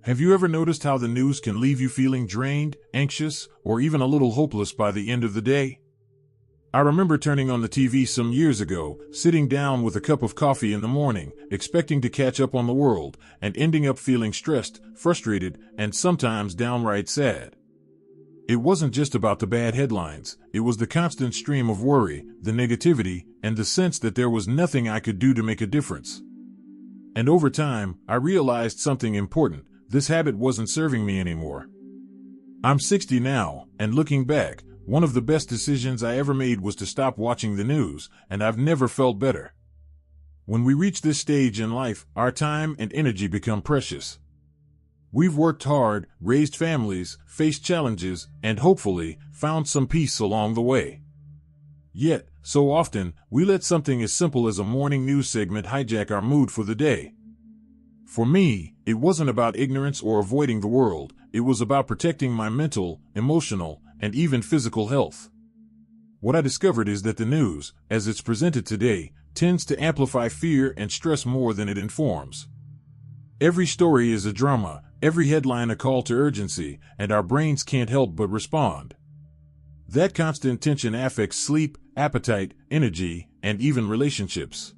Have you ever noticed how the news can leave you feeling drained, anxious, or even a little hopeless by the end of the day? I remember turning on the TV some years ago, sitting down with a cup of coffee in the morning, expecting to catch up on the world, and ending up feeling stressed, frustrated, and sometimes downright sad. It wasn't just about the bad headlines, it was the constant stream of worry, the negativity, and the sense that there was nothing I could do to make a difference. And over time, I realized something important. This habit wasn't serving me anymore. I'm 60 now, and looking back, one of the best decisions I ever made was to stop watching the news, and I've never felt better. When we reach this stage in life, our time and energy become precious. We've worked hard, raised families, faced challenges, and hopefully, found some peace along the way. Yet, so often, we let something as simple as a morning news segment hijack our mood for the day. For me, it wasn't about ignorance or avoiding the world, it was about protecting my mental, emotional, and even physical health. What I discovered is that the news, as it's presented today, tends to amplify fear and stress more than it informs. Every story is a drama, every headline a call to urgency, and our brains can't help but respond. That constant tension affects sleep, appetite, energy, and even relationships.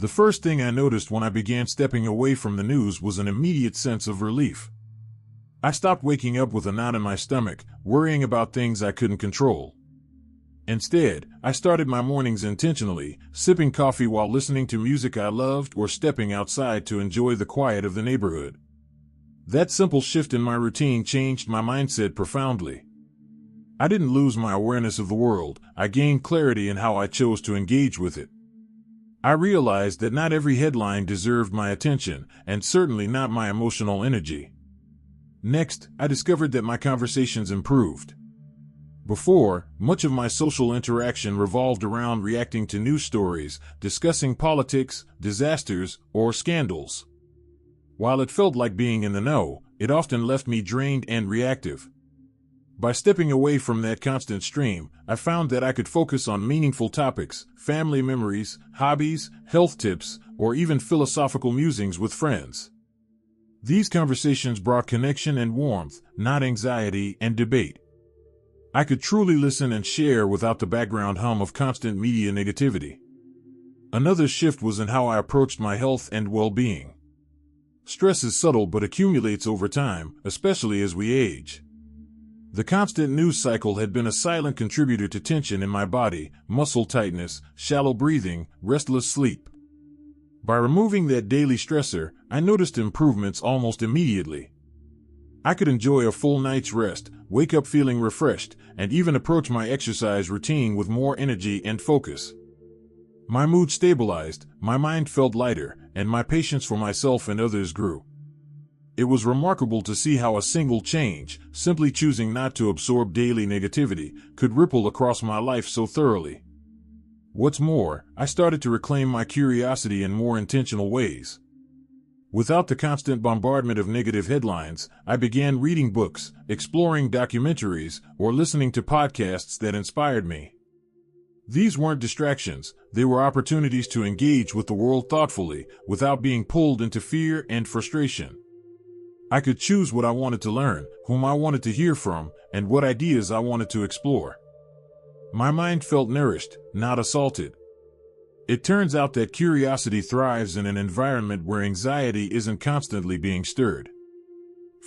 The first thing I noticed when I began stepping away from the news was an immediate sense of relief. I stopped waking up with a knot in my stomach, worrying about things I couldn't control. Instead, I started my mornings intentionally, sipping coffee while listening to music I loved or stepping outside to enjoy the quiet of the neighborhood. That simple shift in my routine changed my mindset profoundly. I didn't lose my awareness of the world, I gained clarity in how I chose to engage with it. I realized that not every headline deserved my attention, and certainly not my emotional energy. Next, I discovered that my conversations improved. Before, much of my social interaction revolved around reacting to news stories, discussing politics, disasters, or scandals. While it felt like being in the know, it often left me drained and reactive. By stepping away from that constant stream, I found that I could focus on meaningful topics, family memories, hobbies, health tips, or even philosophical musings with friends. These conversations brought connection and warmth, not anxiety and debate. I could truly listen and share without the background hum of constant media negativity. Another shift was in how I approached my health and well-being. Stress is subtle but accumulates over time, especially as we age. The constant news cycle had been a silent contributor to tension in my body, muscle tightness, shallow breathing, restless sleep. By removing that daily stressor, I noticed improvements almost immediately. I could enjoy a full night's rest, wake up feeling refreshed, and even approach my exercise routine with more energy and focus. My mood stabilized, my mind felt lighter, and my patience for myself and others grew. It was remarkable to see how a single change, simply choosing not to absorb daily negativity, could ripple across my life so thoroughly. What's more, I started to reclaim my curiosity in more intentional ways. Without the constant bombardment of negative headlines, I began reading books, exploring documentaries, or listening to podcasts that inspired me. These weren't distractions, they were opportunities to engage with the world thoughtfully, without being pulled into fear and frustration. I could choose what I wanted to learn, whom I wanted to hear from, and what ideas I wanted to explore. My mind felt nourished, not assaulted. It turns out that curiosity thrives in an environment where anxiety isn't constantly being stirred.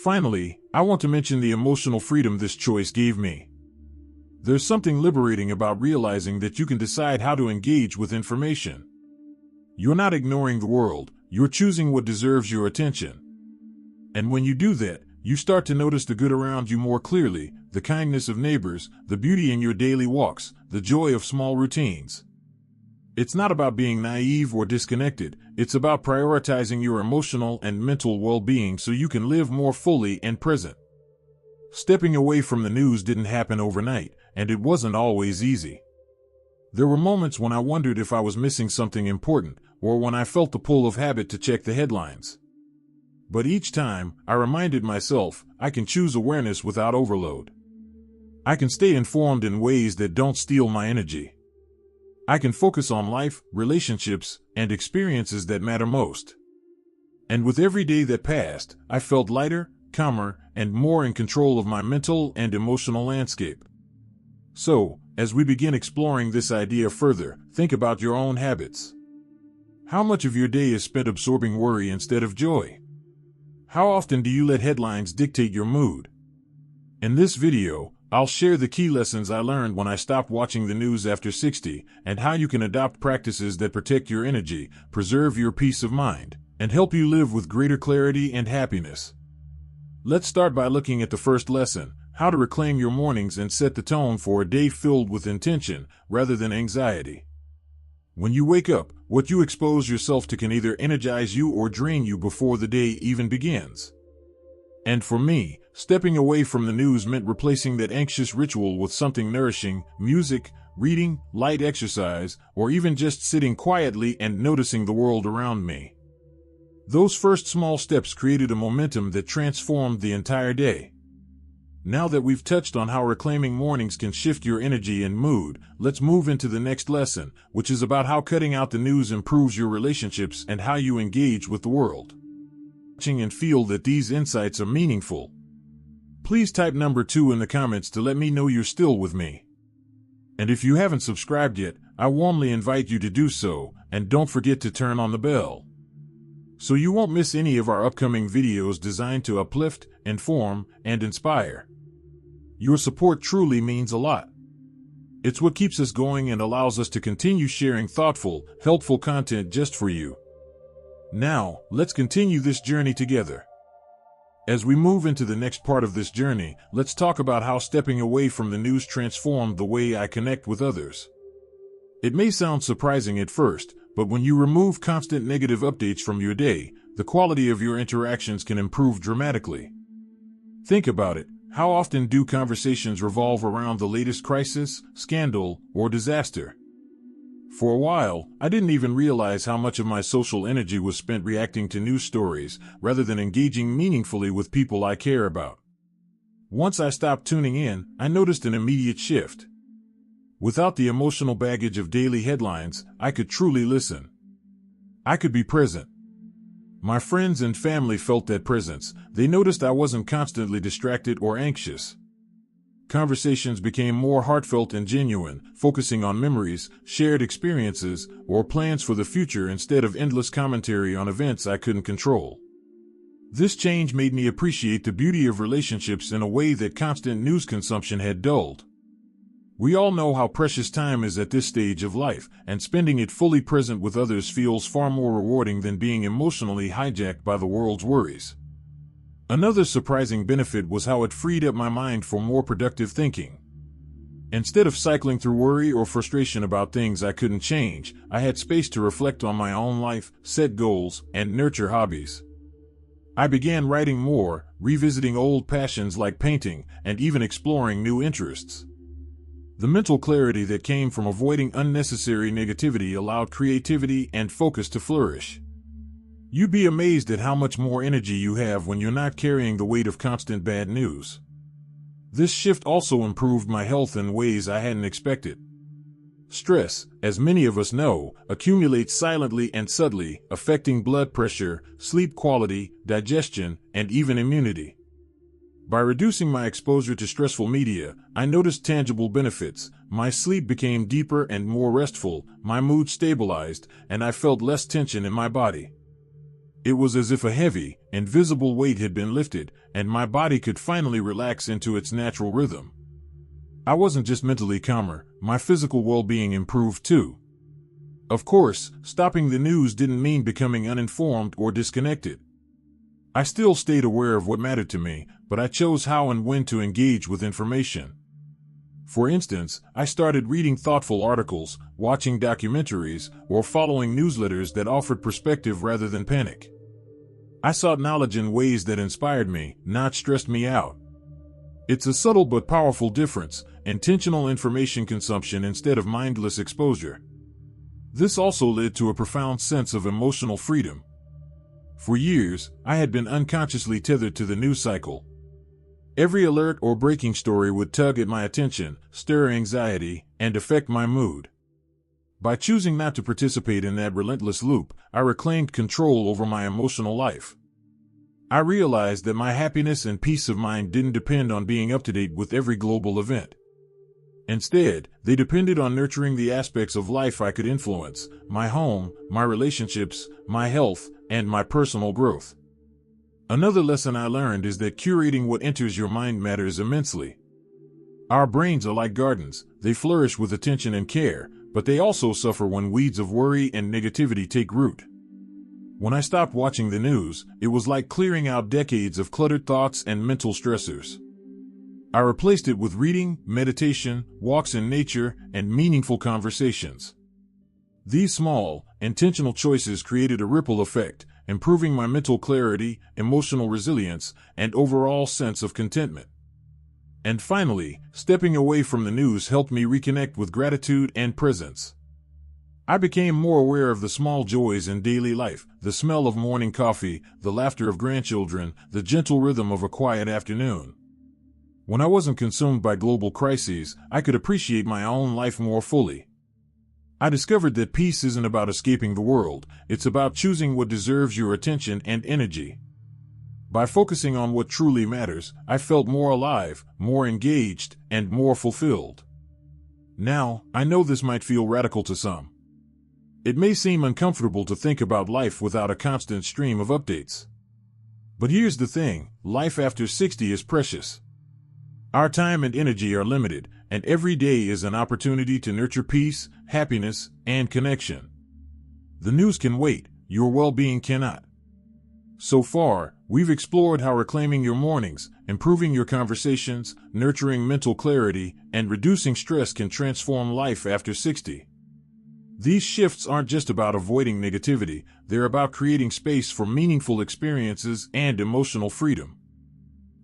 Finally, I want to mention the emotional freedom this choice gave me. There's something liberating about realizing that you can decide how to engage with information. You're not ignoring the world, you're choosing what deserves your attention. And when you do that, you start to notice the good around you more clearly, the kindness of neighbors, the beauty in your daily walks, the joy of small routines. It's not about being naive or disconnected, it's about prioritizing your emotional and mental well-being so you can live more fully and present. Stepping away from the news didn't happen overnight, and it wasn't always easy. There were moments when I wondered if I was missing something important, or when I felt the pull of habit to check the headlines. But each time, I reminded myself, I can choose awareness without overload. I can stay informed in ways that don't steal my energy. I can focus on life, relationships, and experiences that matter most. And with every day that passed, I felt lighter, calmer, and more in control of my mental and emotional landscape. So, as we begin exploring this idea further, think about your own habits. How much of your day is spent absorbing worry instead of joy? How often do you let headlines dictate your mood? In this video, I'll share the key lessons I learned when I stopped watching the news after 60, and how you can adopt practices that protect your energy, preserve your peace of mind, and help you live with greater clarity and happiness. Let's start by looking at the first lesson: how to reclaim your mornings and set the tone for a day filled with intention, rather than anxiety. When you wake up, what you expose yourself to can either energize you or drain you before the day even begins. And for me, stepping away from the news meant replacing that anxious ritual with something nourishing: music, reading, light exercise, or even just sitting quietly and noticing the world around me. Those first small steps created a momentum that transformed the entire day. Now that we've touched on how reclaiming mornings can shift your energy and mood, let's move into the next lesson, which is about how cutting out the news improves your relationships and how you engage with the world. And feel that these insights are meaningful. Please type number 2 in the comments to let me know you're still with me. And if you haven't subscribed yet, I warmly invite you to do so, and don't forget to turn on the bell, so you won't miss any of our upcoming videos designed to uplift, inform, and inspire. Your support truly means a lot. It's what keeps us going and allows us to continue sharing thoughtful, helpful content just for you. Now, let's continue this journey together. As we move into the next part of this journey, let's talk about how stepping away from the news transformed the way I connect with others. It may sound surprising at first, but when you remove constant negative updates from your day, the quality of your interactions can improve dramatically. Think about it. How often do conversations revolve around the latest crisis, scandal, or disaster? For a while, I didn't even realize how much of my social energy was spent reacting to news stories, rather than engaging meaningfully with people I care about. Once I stopped tuning in, I noticed an immediate shift. Without the emotional baggage of daily headlines, I could truly listen. I could be present. My friends and family felt that presence. They noticed I wasn't constantly distracted or anxious. Conversations became more heartfelt and genuine, focusing on memories, shared experiences, or plans for the future instead of endless commentary on events I couldn't control. This change made me appreciate the beauty of relationships in a way that constant news consumption had dulled. We all know how precious time is at this stage of life, and spending it fully present with others feels far more rewarding than being emotionally hijacked by the world's worries. Another surprising benefit was how it freed up my mind for more productive thinking. Instead of cycling through worry or frustration about things I couldn't change, I had space to reflect on my own life, set goals, and nurture hobbies. I began writing more, revisiting old passions like painting, and even exploring new interests. The mental clarity that came from avoiding unnecessary negativity allowed creativity and focus to flourish. You'd be amazed at how much more energy you have when you're not carrying the weight of constant bad news. This shift also improved my health in ways I hadn't expected. Stress, as many of us know, accumulates silently and subtly, affecting blood pressure, sleep quality, digestion, and even immunity. By reducing my exposure to stressful media, I noticed tangible benefits. My sleep became deeper and more restful, my mood stabilized, and I felt less tension in my body. It was as if a heavy, invisible weight had been lifted, and my body could finally relax into its natural rhythm. I wasn't just mentally calmer, my physical well-being improved too. Of course, stopping the news didn't mean becoming uninformed or disconnected. I still stayed aware of what mattered to me, but I chose how and when to engage with information. For instance, I started reading thoughtful articles, watching documentaries, or following newsletters that offered perspective rather than panic. I sought knowledge in ways that inspired me, not stressed me out. It's a subtle but powerful difference: intentional information consumption instead of mindless exposure. This also led to a profound sense of emotional freedom. For years, I had been unconsciously tethered to the news cycle. Every alert or breaking story would tug at my attention, stir anxiety, and affect my mood. By choosing not to participate in that relentless loop, I reclaimed control over my emotional life. I realized that my happiness and peace of mind didn't depend on being up to date with every global event. Instead, they depended on nurturing the aspects of life I could influence: my home, my relationships, my health, and my personal growth. Another lesson I learned is that curating what enters your mind matters immensely. Our brains are like gardens; they flourish with attention and care, but they also suffer when weeds of worry and negativity take root. When I stopped watching the news, it was like clearing out decades of cluttered thoughts and mental stressors. I replaced it with reading, meditation, walks in nature, and meaningful conversations. These small, intentional choices created a ripple effect, improving my mental clarity, emotional resilience, and overall sense of contentment. And finally, stepping away from the news helped me reconnect with gratitude and presence. I became more aware of the small joys in daily life: the smell of morning coffee, the laughter of grandchildren, the gentle rhythm of a quiet afternoon. When I wasn't consumed by global crises, I could appreciate my own life more fully. I discovered that peace isn't about escaping the world; it's about choosing what deserves your attention and energy. By focusing on what truly matters, I felt more alive, more engaged, and more fulfilled. Now, I know this might feel radical to some. It may seem uncomfortable to think about life without a constant stream of updates. But here's the thing: life after 60 is precious. Our time and energy are limited, and every day is an opportunity to nurture peace, happiness, and connection. The news can wait; your well-being cannot. So far, we've explored how reclaiming your mornings, improving your conversations, nurturing mental clarity, and reducing stress can transform life after 60. These shifts aren't just about avoiding negativity; they're about creating space for meaningful experiences and emotional freedom.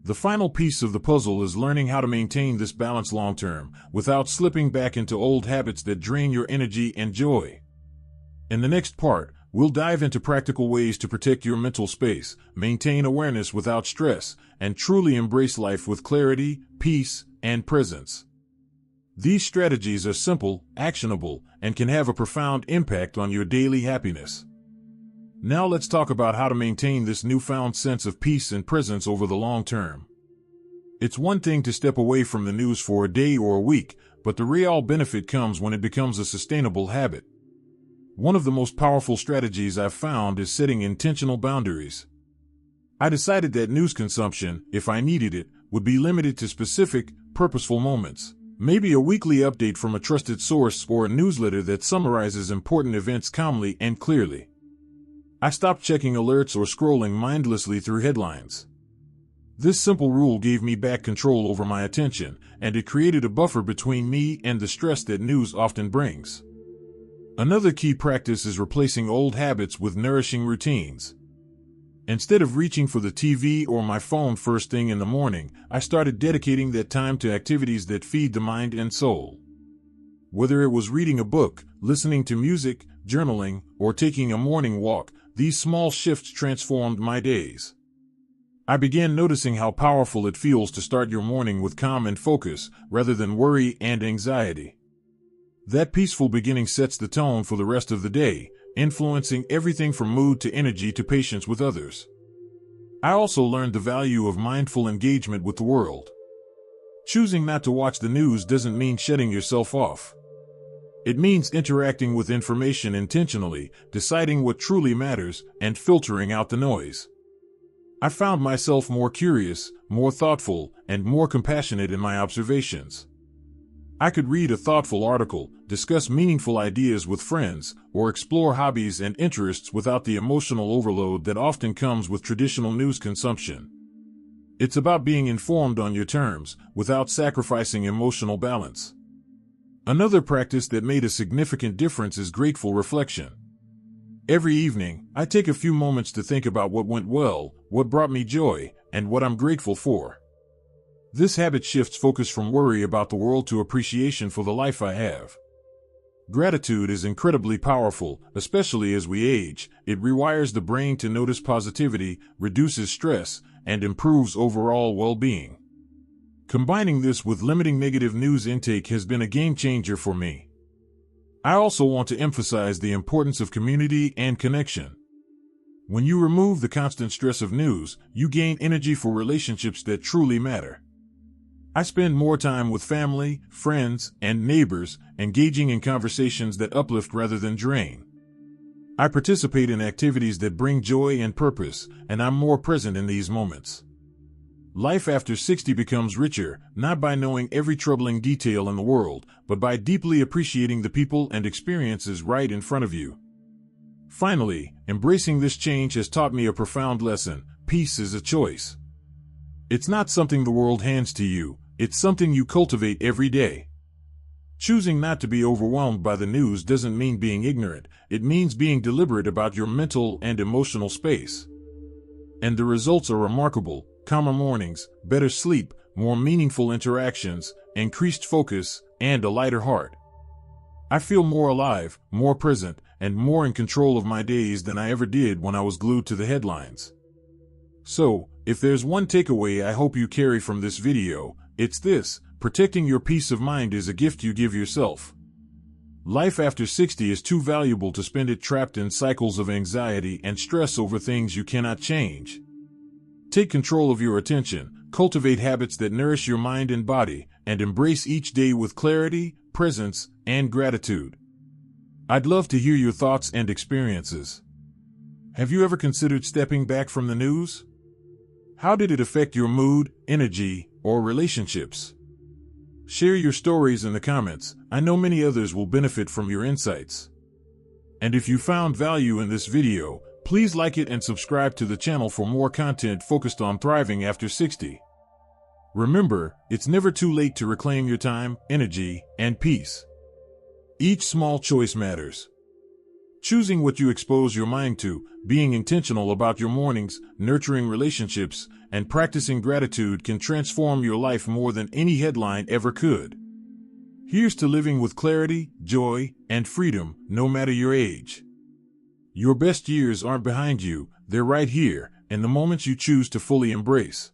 The final piece of the puzzle is learning how to maintain this balance long-term, without slipping back into old habits that drain your energy and joy. In the next part, we'll dive into practical ways to protect your mental space, maintain awareness without stress, and truly embrace life with clarity, peace, and presence. These strategies are simple, actionable, and can have a profound impact on your daily happiness. Now let's talk about how to maintain this newfound sense of peace and presence over the long term. It's one thing to step away from the news for a day or a week, but the real benefit comes when it becomes a sustainable habit. One of the most powerful strategies I've found is setting intentional boundaries. I decided that news consumption, if I needed it, would be limited to specific, purposeful moments. Maybe a weekly update from a trusted source or a newsletter that summarizes important events calmly and clearly. I stopped checking alerts or scrolling mindlessly through headlines. This simple rule gave me back control over my attention, and it created a buffer between me and the stress that news often brings. Another key practice is replacing old habits with nourishing routines. Instead of reaching for the TV or my phone first thing in the morning, I started dedicating that time to activities that feed the mind and soul. Whether it was reading a book, listening to music, journaling, or taking a morning walk, these small shifts transformed my days. I began noticing how powerful it feels to start your morning with calm and focus, rather than worry and anxiety. That peaceful beginning sets the tone for the rest of the day, influencing everything from mood to energy to patience with others. I also learned the value of mindful engagement with the world. Choosing not to watch the news doesn't mean shutting yourself off. It means interacting with information intentionally, deciding what truly matters, and filtering out the noise. I found myself more curious, more thoughtful, and more compassionate in my observations. I could read a thoughtful article, discuss meaningful ideas with friends, or explore hobbies and interests without the emotional overload that often comes with traditional news consumption. It's about being informed on your terms, without sacrificing emotional balance. Another practice that made a significant difference is grateful reflection. Every evening, I take a few moments to think about what went well, what brought me joy, and what I'm grateful for. This habit shifts focus from worry about the world to appreciation for the life I have. Gratitude is incredibly powerful, especially as we age. It rewires the brain to notice positivity, reduces stress, and improves overall well-being. Combining this with limiting negative news intake has been a game changer for me. I also want to emphasize the importance of community and connection. When you remove the constant stress of news, you gain energy for relationships that truly matter. I spend more time with family, friends, and neighbors, engaging in conversations that uplift rather than drain. I participate in activities that bring joy and purpose, and I'm more present in these moments. Life after 60 becomes richer, not by knowing every troubling detail in the world, but by deeply appreciating the people and experiences right in front of you. Finally, embracing this change has taught me a profound lesson: peace is a choice. It's not something the world hands to you, it's something you cultivate every day. Choosing not to be overwhelmed by the news doesn't mean being ignorant, it means being deliberate about your mental and emotional space. And the results are remarkable: calmer mornings, better sleep, more meaningful interactions, increased focus, and a lighter heart. I feel more alive, more present, and more in control of my days than I ever did when I was glued to the headlines. So, if there's one takeaway I hope you carry from this video, it's this: protecting your peace of mind is a gift you give yourself. Life after 60 is too valuable to spend it trapped in cycles of anxiety and stress over things you cannot change. Take control of your attention, cultivate habits that nourish your mind and body, and embrace each day with clarity, presence, and gratitude. I'd love to hear your thoughts and experiences. Have you ever considered stepping back from the news? How did it affect your mood, energy, or relationships? Share your stories in the comments. I know many others will benefit from your insights. And if you found value in this video, please like it and subscribe to the channel for more content focused on thriving after 60. Remember, it's never too late to reclaim your time, energy, and peace. Each small choice matters. Choosing what you expose your mind to, being intentional about your mornings, nurturing relationships, and practicing gratitude can transform your life more than any headline ever could. Here's to living with clarity, joy, and freedom, no matter your age. Your best years aren't behind you, they're right here, in the moments you choose to fully embrace.